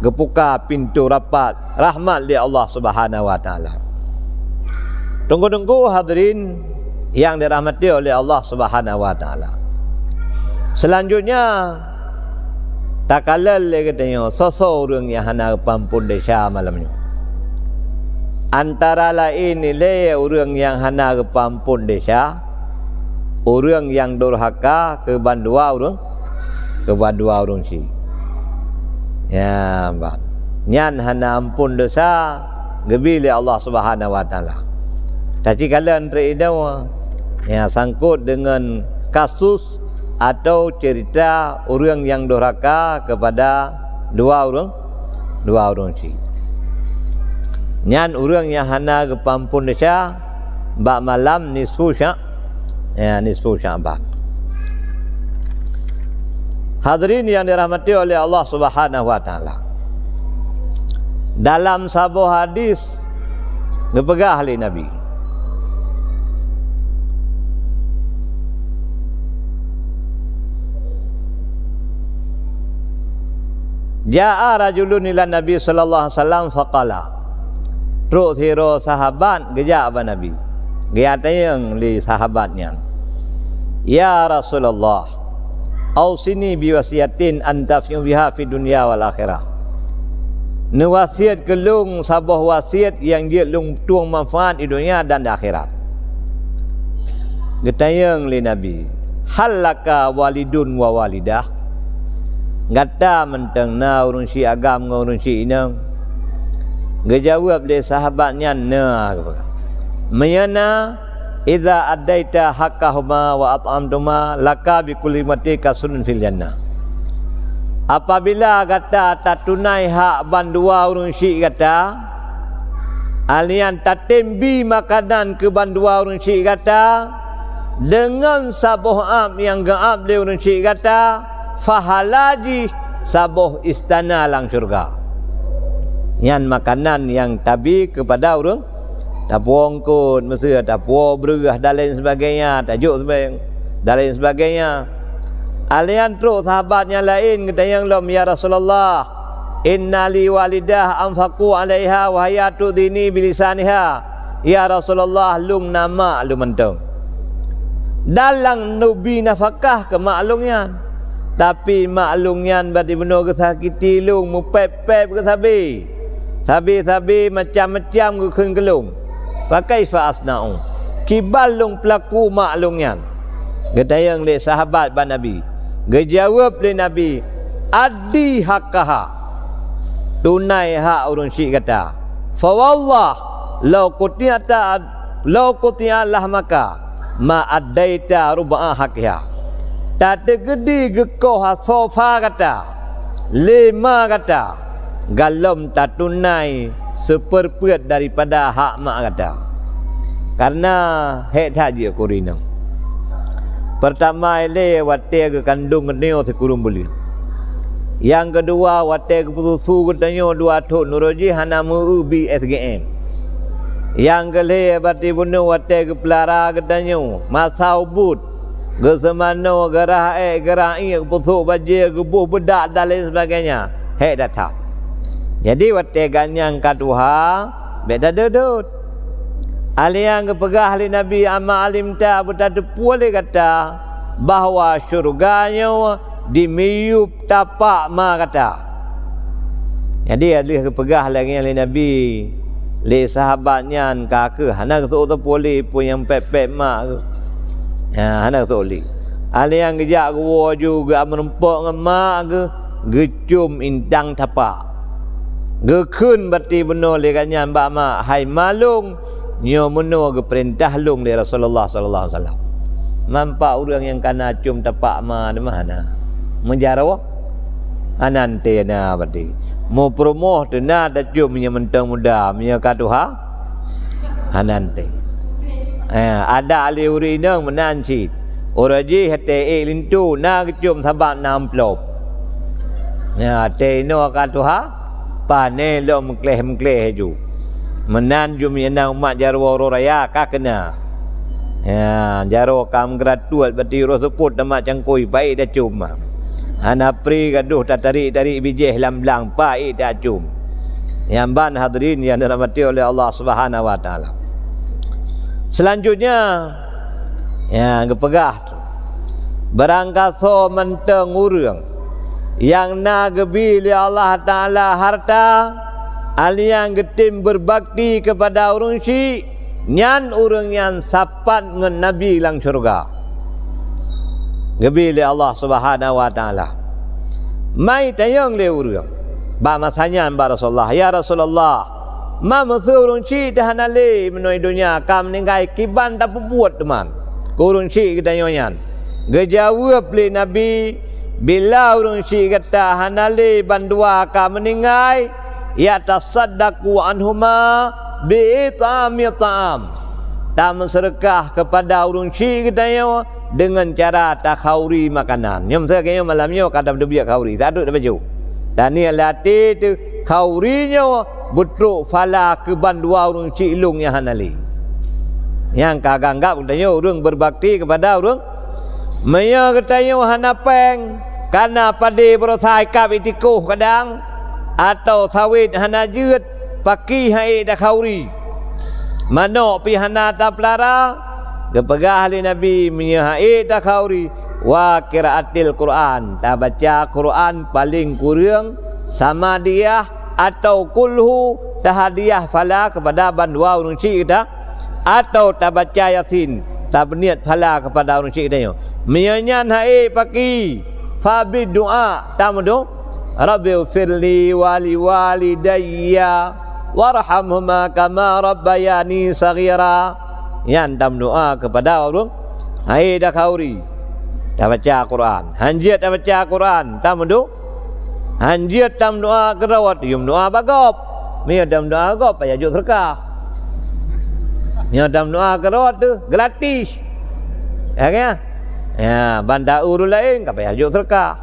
gepuka pintu rapat rahmat li Allah Subhanahu wa taala. Tunggu-tunggu hadirin yang dirahmati oleh Allah Subhanahu wa taala. Selanjutnya tak kalah lagi katanya seseorang yang hana pampun desa malamnya. Antara lain nilai orang yang hana kepampun desa, orang yang durhaka keban dua orang si. Ya, mbak. Nyan hana ampun dosa gebili Allah Subhanahu wa taala. Tapi kalian terida ya sangkut dengan kasus atau cerita orang yang durhaka kepada dua orang si. Nyan orang yang hana kepampun desa bak malam nisfu Sya'ban. Hadirin yang dirahmati oleh Allah Subhanahu wa taala. Dalam sebuah hadis dipegah oleh Nabi. Ja'a rajulun ila Nabi sallallahu alaihi wasallam faqala. Terus hero sahabat gejak ba Nabi. Dia tanya li sahabatnya. Ya Rasulullah, ausini biwasiatin antafi'u biha fi dunya wal akhirah. Ni wasiat kelung sabah wasiat yang dia lung tuang manfaat di dunia dan di akhirat. Getayang li Nabi, halaka walidun wa walidah. Gata mentang na urun si agam ngau urun si inang. Gejawab le sahabatnya na. Mayana idza addaita haqqahuma wa at'amtuma laka bi kulli matika sunun fil jannah. Apabila kata tak tunai hak bandua urun si kata, alian tak tembi makanan ke bandua urun si kata, dengan sabuh am yang gaab le urun si kata, fahalaji sabuh istana lang syurga. Yang makanan yang tabi kepada orang tapuang kun, mesti tapuang berah dan lain sebagainya, tajuk sebagainya, dan lain sebagainya. Alian terus sahabatnya lain kata yang lam ya Rasulullah, inna li walidah anfaqu alaiha wa hayatu dini bilisaniha. Ya Rasulullah, lung nama lu mentong. Dalang nubi nafkah ke maklungnya. Tapi maklungnya berarti benar kesakiti lung mupep-pep ke sabi. Sabi-sabi macam-macam ke kelung. Pakai fa'asna'u. Kibal lung pelaku maklungnya. Gedayang le sahabat ban Nabi. Gejawab le Nabi, addi haqqaha. Tunai hak urun syik kata. Fa wallah law qutiya lahmaka ma addaita ruba'a haqqiha. Tak tegedi gekoh sofa kata, lima kata, galom tak tunai seperempat daripada hak mak kata. Karena hek saja kurina. Pertama ile wate ke kandung keneo sekurung beli. Yang kedua wate ke pususu ketanyo 2 thok nuroji hanamu ubi SGM. Yang kelih berarti bunuh wate ke pelara ketanyo masa ubud. Gesemano gerah gerah pusuk bajir gebuh bedak dan lain sebagainya. Hek datang. Jadi wategan yang kaduha beda dedut. Aliang kepegah li Nabi amma alimta betadu boleh kata bahawa syurganya dimiyup tapak ma kata. Jadi alih kepegah lagi li Nabi li sahabatnya kake hana kesu boleh pun yang pep-pep mak. Ya, anak tu oli. Ali yang gejak gua juga merempok ngemak ke gecum intang tapak. Gekun berarti benar lekanya mbak mak hai malung nyo meno ke perintah lung dari Rasulullah sallallahu alaihi wasallam. Nampak orang yang kana cium tapak ma di mana? Menjarawa anante na berarti. Mau promoh tu na dah cium nya mentang muda nya kaduha anante. Ada ahli urinang menanci oraji hati lintu na kecium sabak namplop ya teno katuha pane lo mengkleh ju menan jum yana umat jarwo raya ka kena ya jarwo kam gratuat berarti ro seput nama cangkui baik dah cium ana pri gaduh tak tarik bijih lamblang baik dah cium yang ban hadirin yang dirahmati oleh Allah Subhanahu wa taala. Selanjutnya ya kepegah berangkaso menteng urang yang nagebi li Allah Taala harta aliang getim berbakti kepada urang si nyan urang yang sapat ngan Nabi lang syurga. Gebi li Allah Subhanahu wa taala. Mai tayang le urang. Ba masanya ba Rasulullah, ya Rasulullah, ma urun si dah nale menoi dunia kam ninggai kiban tak buat teman urun si kita nyonya gejawab le Nabi bila urun si kata hanale bandua kam meninggai ya tasaddaqu anhuma bi ta'am tak mensedekah kepada urun si kita nyo dengan cara takhauri makanan. Nyom saya kayaknya malamnya kadang dia khauri. Tak ada baju. Dan ni latih tu khaurinya betruk fala ke bandua urang cilung yang hanali. Yang kaganggap katanya urang berbakti kepada urang. Maya katanya hanapeng karena padi berosai kap itikuh kadang atau sawit hanajut paki hai dak khauri. Manok pi hana taplara Gepegah ali Nabi menyahai dah khauri wa qiraatil Quran. Tak baca Quran paling kurang sama dia atau kulhu tahadiyah fala kepada bandua urang cik kita atau tak baca Yasin tak berniat fala kepada urang cik kita. Menyanyan hai pagi fa bi doa tamudu Rabbi firli wali walidayya warhamhuma kama rabbayani saghira. Yang dalam doa kepada orang hai dah khauri dah baca Quran hanjiat dah baca Quran tamudu hanjiat dalam doa kerawat yum doa bagop mi dalam doa bagop payah juk sedekah mi dalam doa kerawat tu gratis ya kan ya banda urul lain ka payah juk sedekah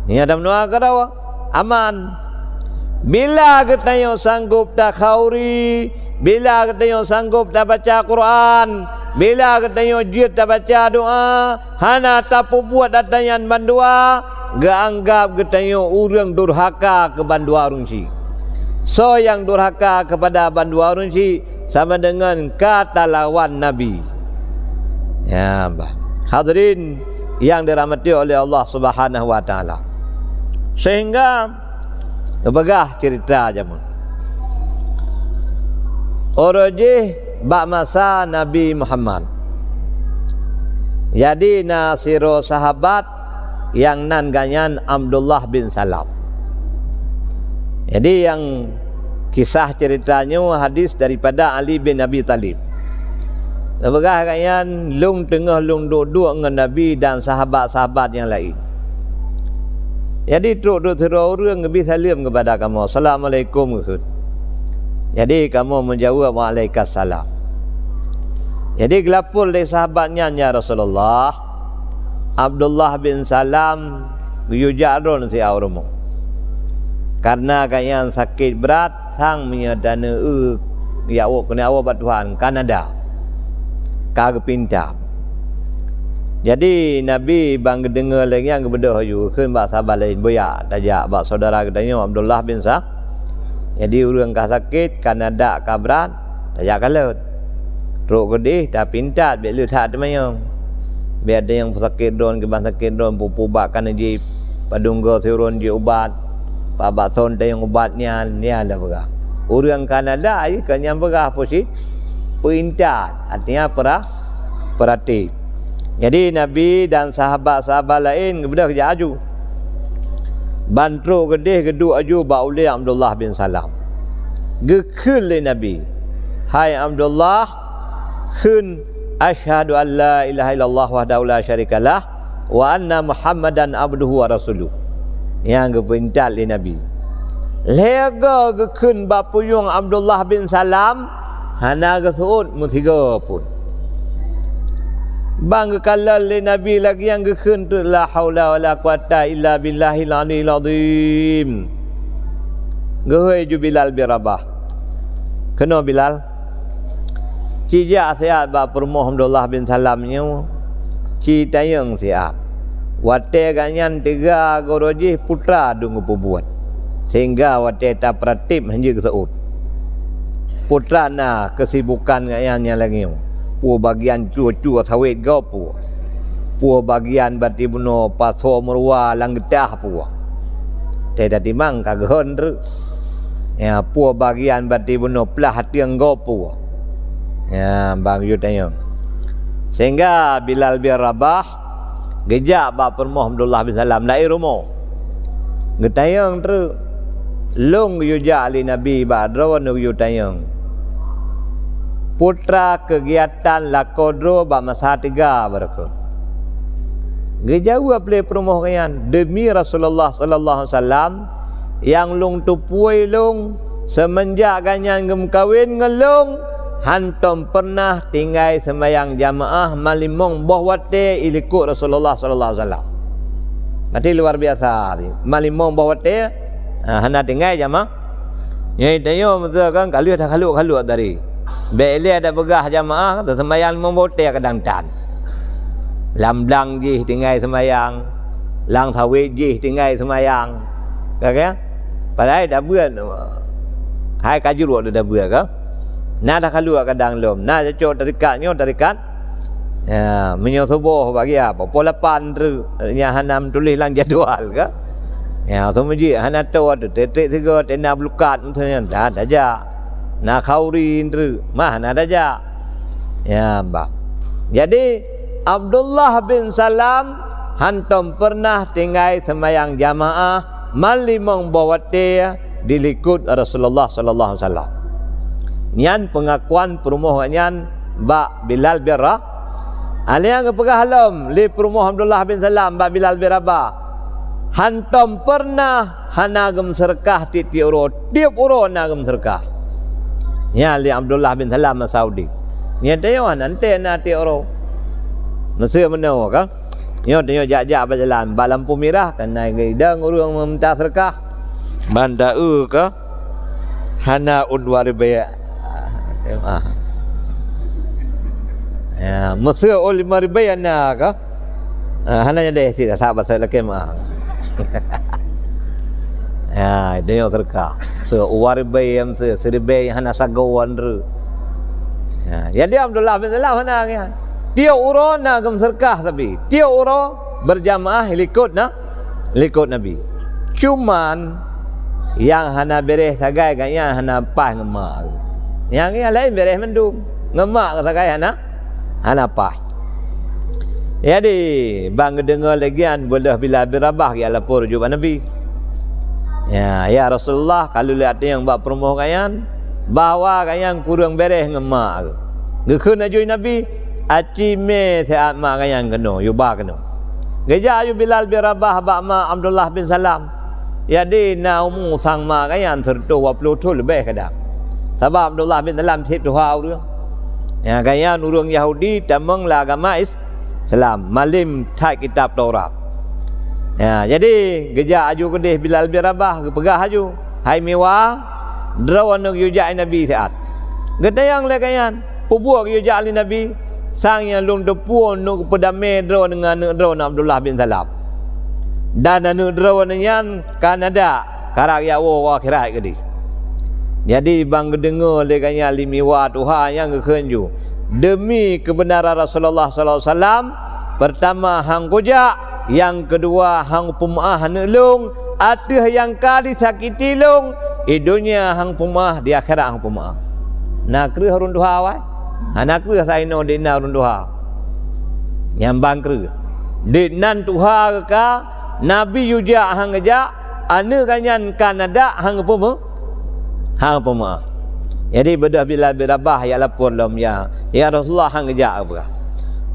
mi dalam doa kerawat aman bila katanya sanggup tak khauri. Bila katanya sanggup tak baca Quran, bila katanya jid tak baca doa, hana tak buat datanya bandua, gak anggap katanya urang durhaka ke bandua runci. So yang durhaka kepada bandua runci sama dengan kata lawan Nabi. Ya, bah. Hadirin yang dirahmati oleh Allah Subhanahu wa taala. Sehingga begah cerita jamun. Orojih bak masa Nabi Muhammad. Jadi nasiro sahabat yang nan ganyan Abdullah bin Salam. Jadi yang kisah ceritanya hadis daripada Ali bin Abi Talib. Lebegah ganyan lung tengah lung duduk dengan Nabi dan sahabat-sahabat yang lain. Jadi teruk orang Nabi salam kepada kamu. Assalamualaikum. Jadi kamu menjawab waalaikumsalam. Jadi gelapul dari sahabatnya ya Rasulullah Abdullah bin Salam yujarun si awrumu. Karena kayaan sakit berat sang menyadana ya awak kena awak batuhan Kanada. Kagak pintar. Jadi Nabi bang dengar lagi yang bedah you keun bak sahabat lain boya tajak bak saudara katanya Abdullah bin Salam. Jadi orang kah sakit Kanada kah berat tajak kalut. Teruk gedih dah pintar biar lu tak temayang. Biar ada yang sakit don ke sakit don pupubak kana ji padunggo turun ji ubat. Pak son yang ubatnya ni ada berah. Orang Kanada ai kan yang berah posit pintar artinya perhati. Jadi Nabi dan sahabat-sahabat lain kemudian kerja aju. Bantro gedih geduk aju bauli Abdullah bin Salam. Gekul le Nabi. Hai Abdullah, khun asyhadu an la ilaha illallah wahdahu la syarikalah wa anna Muhammadan abduhu wa rasuluh. Yang gepental le Nabi. Lega gekun bapuyung Abdullah bin Salam hana gesuut mutiga pun. Bang kalal le Nabi lagi yang gekun tu la haula wala quwata illa billahil aliyil azim. Gohoi ju Bilal bin Rabah. Kena Bilal. Cijak siap ba permoh Abdullah bin Salamnya. Ci tayang siap. Wate ganyan tiga gorojih putra dungu pubuat. Sehingga wate tak pratip hanya keseut. Putra na kesibukan ganyan lagi. Pu bagian cucu sawit go pu bagian bati buno paso merua langgetah pu tidak timang kagehon ru ya pu bagian bati buno pelah tiang go pu ya bang yutayong sehingga Bilal bin Rabah gejak ba permoh Abdullah bin Salam lai rumo getayong tru lung yuja ali Nabi ba drawan yutayong putra kegiatan lakodro ba masa 3 berku. Gejauh boleh perumoh kayan demi Rasulullah sallallahu alaihi wasallam yang lung tupui lung semenjak ganyan gem kawin ngelung hantum pernah tinggal sembahyang jamaah malimong bahwate ilikut Rasulullah sallallahu alaihi wasallam. Berarti luar biasa ni. Malimong bahwate hana tinggal jamaah. Yang dia mesti kan kalau dah kalau dari. Bele ada begah jamaah tu sembahyang membote kadang tan. Lamblang je tinggal sembahyang. Lang sawit je tinggal sembahyang. Kan? Padahal dah buat. Hai kajuruk dah buat ke? Nah dah keluar kadang lom. Nah cocok terikat. Ya, menyosoboh bagi apa? Pola pan tu yang hanam tulis lang jadual ke? Ya, semua je hana tahu ada tetek tiga tena belukat macamnya. Dah aja. Nah khaurin tu mah nah aja. Ya, bah. Jadi Abdullah bin Salam hantum pernah tinggal sembahyang jamaah malimong bawate dilikut Rasulullah sallallahu alaihi wasallam. Nian pengakuan perumahan Mbak Bilal bin Rabah. Aliang kepegah halam li perumahan Abdullah bin Salam Mbak Bilal bin Rabah. Hantam pernah hanagem serkah tiap uro nagem serkah. Ya li Abdullah bin Salam Saudi. Nya teo nanti na tiap uro. Mesir menau ka? Nyo teo jak-jak berjalan ba lampu merah kan naik gedang urang meminta serkah. Banda ke? Hana udwar baya. Ya, Mesir ul 5,000 ana ka? Hana ada tidak sahabat saya lagi mah. Ya, dia terka. So uwar bayam se seribai hana sagawan ru. Ya, jadi Abdullah bin Salam hana ya. Dia urang na gam serkah sabi. Dia urang berjamaah likut Nabi. Cuman yang hana bereh sagai kan yang hana pah ngemak. Yang lain bereh mendum. Ngemak sagai hana pah. Jadi bang dengar lagi an boleh bila berabah ya lapor jumpa Nabi. Ya Rasulullah kalau lihat yang buat promoh kayan bawa kayan kurang bereh ngemak. Gekun ajui Nabi aci me saat mak kayan keno yo ba keno. Geja ayu Bilal bin Rabah ba ma Abdullah bin Salam. Jadi na umu sang mak kayan sertu 20 lebih kadang. Sebab Abdullah bin Salam tip doa dia. Ya kayan urang Yahudi tamang la agama Islam malim tak kitab Taurat. Ya, jadi gejak aju kedih Bilal bin Rabah pegah aju. Hai mewah drawan nuk yujak Nabi saat. Gedayang le kayan pubuak yujak ali Nabi sang yang lung depun nuk pedame draw dengan draw Abdullah bin Salam. Dan anu draw yang Kanada karak yawo akhirat kedih. Jadi bang dengar le kayan limiwa Tuhan yang kekenju. Demi kebenaran Rasulullah sallallahu alaihi wasallam, pertama hang kujak, yang kedua hang pemaah nelung, ada yang kali sakiti long, dunia hang pemaah, di akhirat hang pemaah. Nak kru harun duha wai. Anak kru saino dina harun duha. Yang bang kru. Dinan tuha ka Nabi yujak hang ngejak, ane kanyan Kanada hang pemaah. Hang pemaah. Jadi bedah Bilal bin Rabah ya lapor lom ya Rasulullah hang ngejak apa.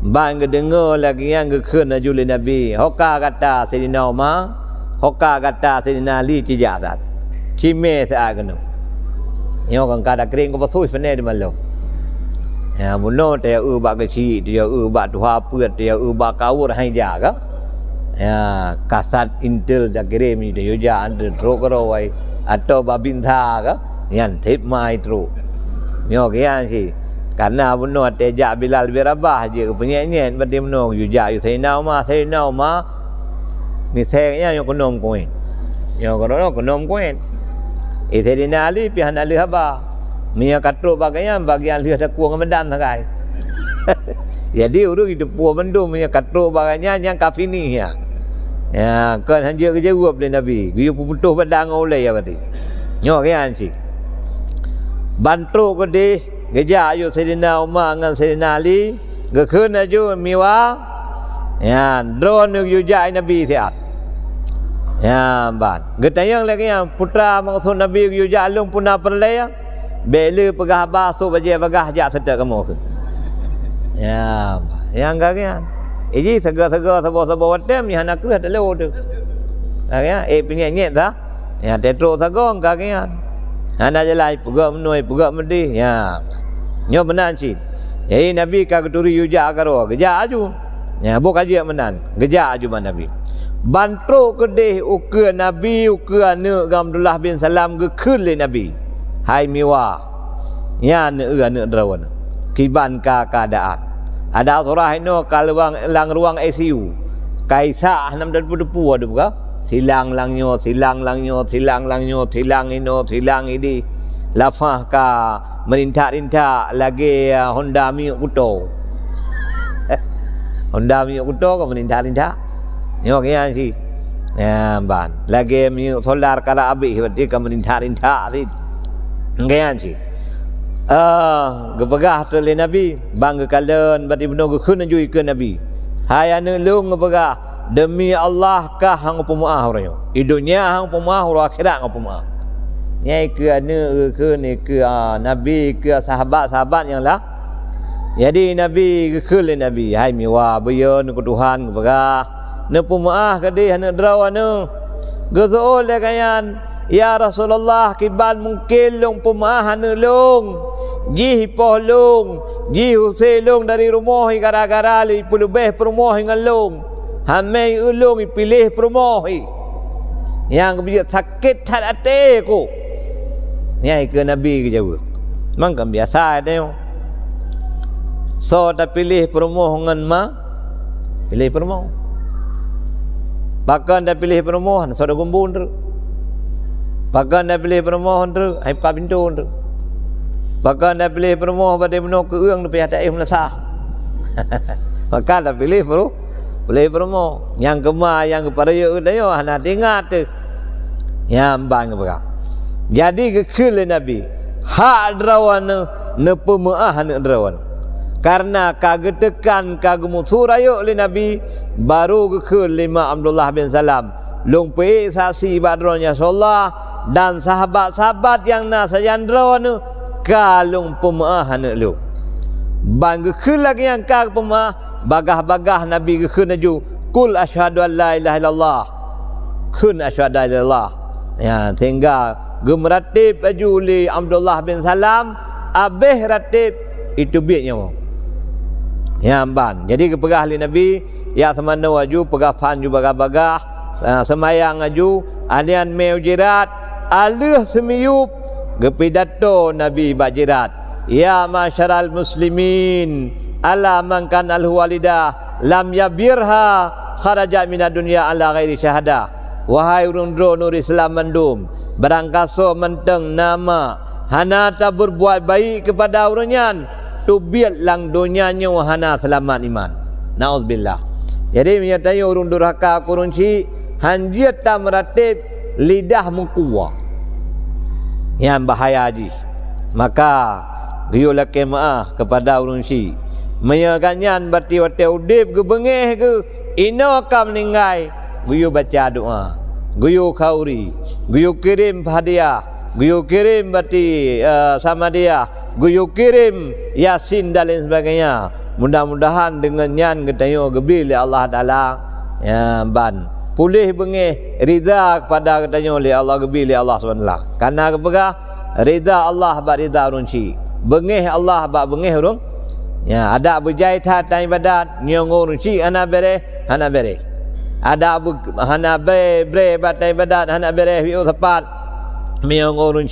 Bang dengar lagi yang gekun ajuli Nabi. Hoka kata Sayyidina Umar, hoka kata Sayyidina Ali cijak sat. Cime saat kena. Nyo kan kada kering ko pasui fene di malo. Ya muno te ba kecil, dia ba tuha puat, dia ba kawur hai ja ka. Ya kasat intel da kirim ni dia ja andre drogro wai atau babintha ka. Yang tip mai tru. Nyo kian si. Karena bunuh tejak Bilal bin Rabah je penyanyi berarti bunuh yujak Sayyidina Umar misalnya yang kenom koin. Yang kenom koin. Sayyidina Ali pihan Ali haba. Mia katro bagian lihat ada kuang medan sagai. Jadi urang hidup puang mendum mia katro bagian yang kafini ya. Ya kan hanja kejawab oleh Nabi. Dia putuh badang oleh ya berarti. Nyo kian si. Bantu kedih gejak ayu Sayyidina Umar dengan Sayyidina Ali gekun aju miwa ya drone yujak Nabi siat ya ban getayang lagi yang putra maksud Nabi yujak alung punah perlaya bela pegah basuh baje bagah jak sedek kamu ya yang gagian ini sega-sega sabo-sabo watem ni anak kelah telo tu ya penyanyi dah ya tetro sagong gagian anda jelai pegak menui pegak medih ya Nyo menan cik. Jadi Nabi kageturi yuja karo, geja aju. Ya, bukan aja menan, geja aju man Nabi. Bantro kedih uke Nabi uke ane Abdullah bin Salam gekun le Nabi. Hai miwa. Ya ane drawan. Kiban ka keadaan. Ada surah ino kaluang lang ruang ICU. Kaisa nam dan pudu ada buka. Silang langyo, silang langyo, silang langyo, silang ino, silang ini. Lafah ka merintah-rintah lagi Honda Mio Kuto. Honda Mio Kuto ka merintah-rintah. Nyo kaya si ya ban lagi Mio solar kala abi berarti ka merintah-rintah si. Kaya si. Gepegah tu le Nabi bang kalen berarti benar gekun jui ke Nabi. Hai ane lung gepegah demi Allah kah hang pemaah orangnya. Idunya hang pemaah orang akhirat hang pemaah. Nyai ke ane ke ni ke Nabi ke sahabat-sahabat yang lah. Jadi Nabi ke le Nabi, hai miwa beyon ke Tuhan gepegah. Ne pemaah ke dia ne draw ane. Gezo le kayan, ya Rasulullah kiban mungkin long pemaah ane long. Ji poh long, ji huse long dari rumah gara-gara li pulubeh rumah dengan long. Hamai ulung pilih rumah. Yang kebiak sakit hati ku. Nyai ke Nabi ke jauh. Memang kan biasa dia. So dah pilih permohonan mah. Pilih permohon. Bahkan dah pilih permohon. So dah gumbun tu. Bahkan dah pilih permohon tu. Hai buka pintu tu. Bahkan dah pilih permohon pada benar ke uang tu pihak tak melasa. Bahkan dah pilih permohon. Yang kemah yang kepada you dah hana ingat tu. Yang bang berang. Jadi kekil Nabi hak drawan ne pemaah ne drawan karena kagetekan kagemutur ayo le Nabi baru kekil lima Abdullah bin Salam lumpi saksi badronya sallallahu dan sahabat-sahabat yang na sayan drawan kalung pemaah ne lu bang kekil lagi yang ka pemaah bagah-bagah Nabi kekil naju kul asyhadu an la ilaha illallah kun asyhadu an la ilaha ya sehingga gemeratib ajuli Abdullah bin Salam abeh ratib itu biaknya ya ban jadi kepegah li Nabi ya semana waju pegah fan ju bagah-bagah semayang aju alian meujirat alih semiyup gepidato Nabi bajirat ya masyaral muslimin ala man kan al walidah lam yabirha kharaja minad dunya ala ghairi syahadah wahai urundro nur Islam mandum berangkaso menteng nama hana tak berbuat baik kepada orangnya tu biat lang dunianya hana selamat iman naudzubillah. Jadi menyatakan urun durhaka kurunci hanjiat tak meratib lidah mengkuah yang bahaya haji maka giyulah kemaah kepada urunci menyaganyan berarti wate udip ke bengeh ke ino kam meninggai giyu baca doa guyu kauri, guyu kirim hadiah, guyu kirim berarti sama dia, guyu kirim yasin dan lain sebagainya. Mudah-mudahan dengan nyan ketayo gebil Allah Taala ya ban pulih bengeh rida kepada ketayo oleh Allah gebil Allah Subhanahu. Karena kepegah rida Allah ba rida runci. Bengeh Allah ba bengeh urung. Ya ada berjait hati ibadat nyong runci ana bere hana bere. Ada hana bre batai badat hana bere hiu tepat miong urun